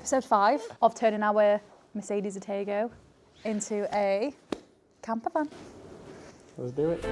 episode 5 of turning our Mercedes Atego into a camper van. Let's do it.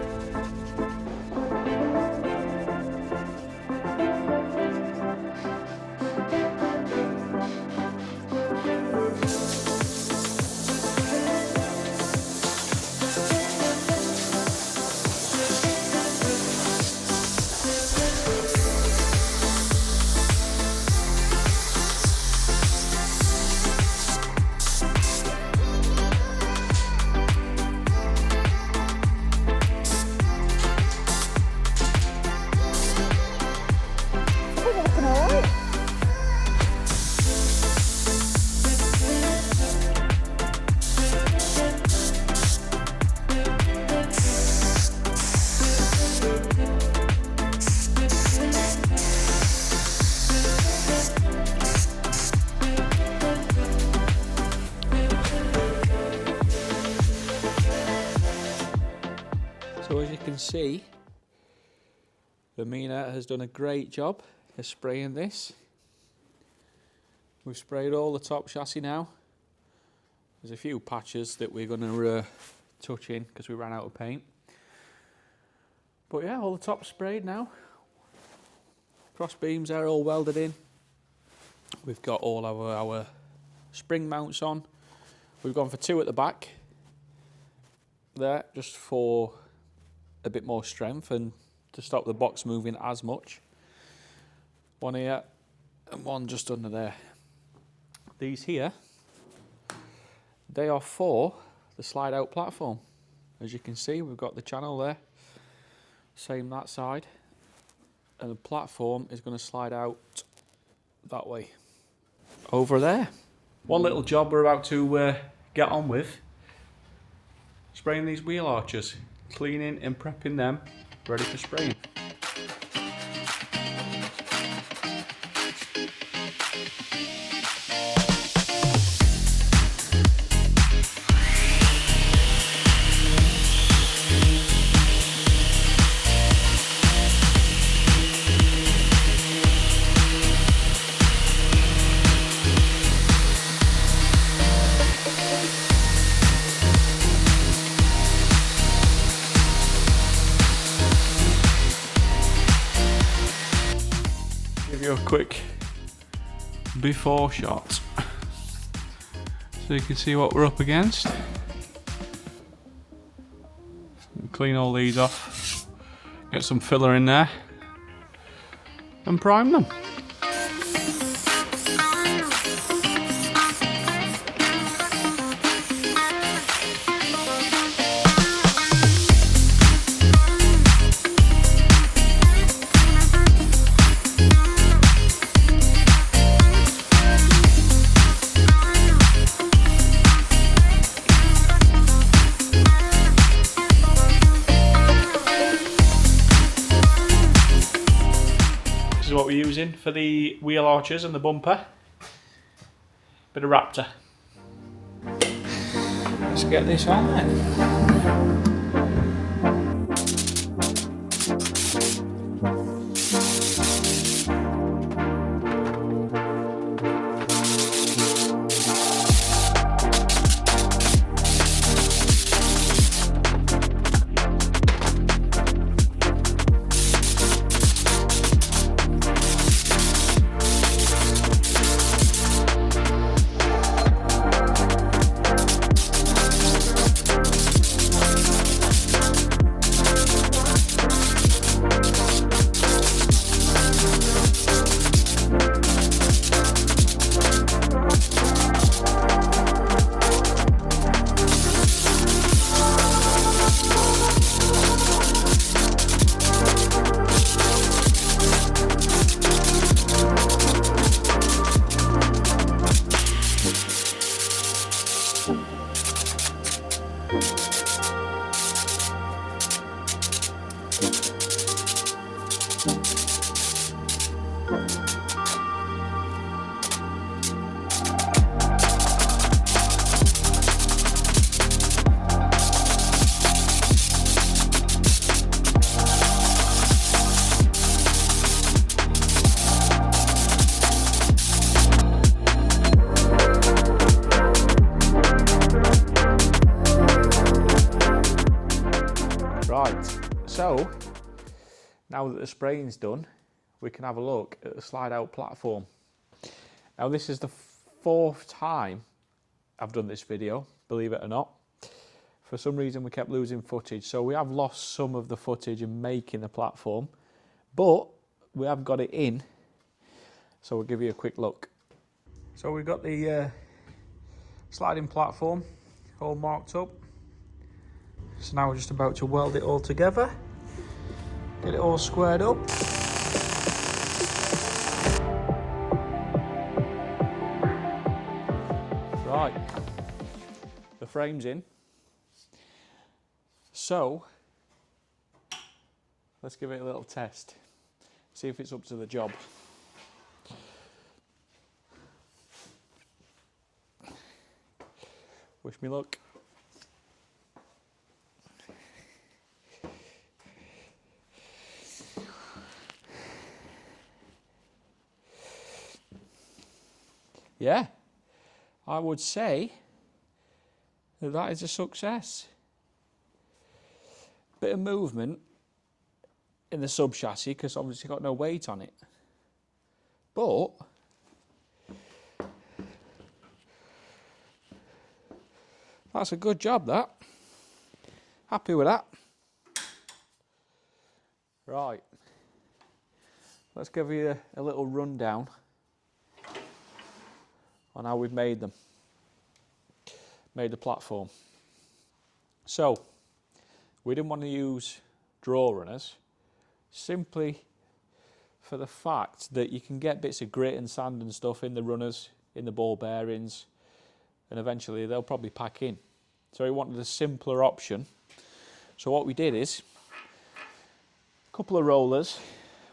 So as you can see, Amina has done a great job of spraying this. We've sprayed all the top chassis now. There's a few patches that we're going to touch in because we ran out of paint. But yeah, all the top's sprayed now. Cross beams are all welded in. We've got all our spring mounts on. We've gone for 2 at the back there, just for a bit more strength and to stop the box moving as much. 1 here and 1 just under there. These here, they are for the slide out platform. As you can see, we've got the channel there, same that side, and the platform is going to slide out that way over there. One little job we're about to get on with, spraying these wheel arches, cleaning and prepping them, ready for spraying. Give you a quick before shot so you can see what we're up against. Clean all these off, get some filler in there and prime them. What we're using for the wheel arches and the bumper. Bit of Raptor. Let's get this on then. Right, so now that the spraying's done, we can have a look at the slide out platform. Now this is the 4th time I've done this video, believe it or not. For some reason we kept losing footage, so we have lost some of the footage in making the platform, but we have got it in, so we'll give you a quick look. So we've got the sliding platform all marked up. So now we're just about to weld it all together, get it all squared up. Right, the frame's in. So let's give it a little test, see if it's up to the job. Wish me luck. Yeah, I would say that that is a success. Bit of movement in the sub chassis because obviously got no weight on it, but that's a good job, that. Happy with that. Right, let's give you a little rundown on how we've made them. Made the platform. So, we didn't want to use draw runners, simply for the fact that you can get bits of grit and sand and stuff in the runners, in the ball bearings, and eventually they'll probably pack in. So we wanted a simpler option. So what we did is a couple of rollers,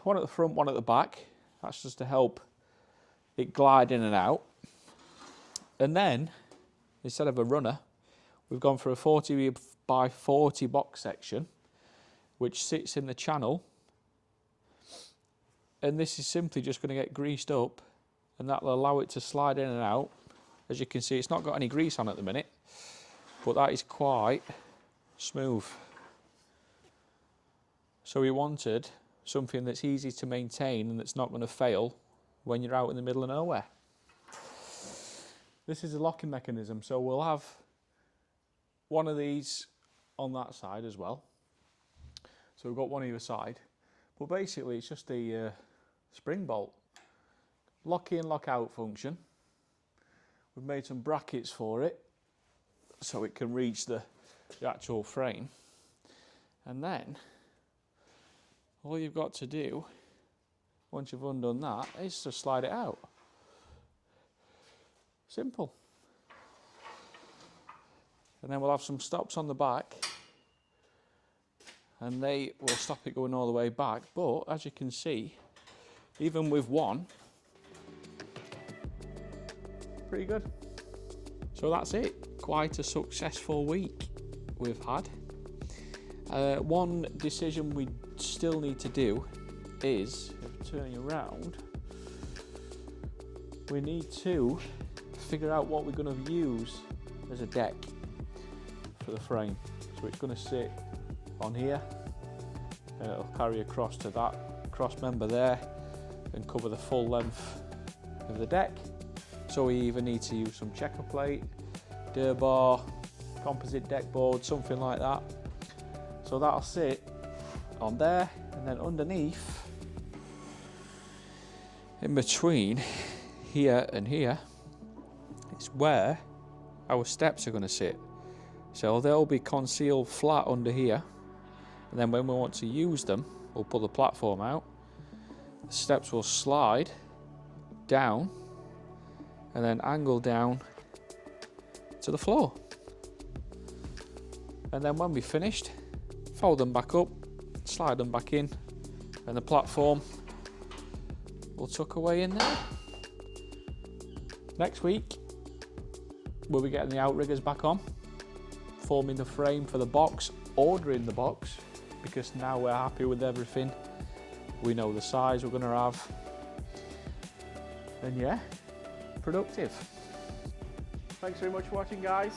one at the front, one at the back. That's just to help it glide in and out. And then, instead of a runner, we've gone for a 40 by 40 box section, which sits in the channel. And this is simply just going to get greased up, and that'll allow it to slide in and out. As you can see, it's not got any grease on at the minute, but that is quite smooth. So we wanted something that's easy to maintain and that's not going to fail when you're out in the middle of nowhere. This is a locking mechanism, so we'll have one of these on that side as well. So we've got one either side, but basically it's just a spring bolt. Lock in, lock out function. We've made some brackets for it so it can reach the actual frame. And then all you've got to do, once you've undone that, is to slide it out. Simple. And then we'll have some stops on the back, and they will stop it going all the way back. But as you can see, even with one, pretty good. So that's it. Quite a successful week we've had. One decision we still need to do is, turning around, we need to figure out what we're going to use as a deck for the frame. So it's going to sit on here, and it'll carry across to that cross member there and cover the full length of the deck. So we either need to use some checker plate, Durbar, composite deck board, something like that. So that'll sit on there, and then underneath, in between here and here, is where our steps are going to sit. So they'll be concealed flat under here, and then when we want to use them, we'll pull the platform out. The steps will slide down and then angle down to the floor. And then when we've finished, fold them back up, slide them back in, and the platform will tuck away in there. Next week, we'll be getting the outriggers back on, forming the frame for the box, ordering the box, because now we're happy with everything. We know the size we're going to have. And yeah, productive. Thanks very much for watching, guys.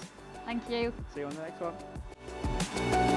Thank you. See you on the next one.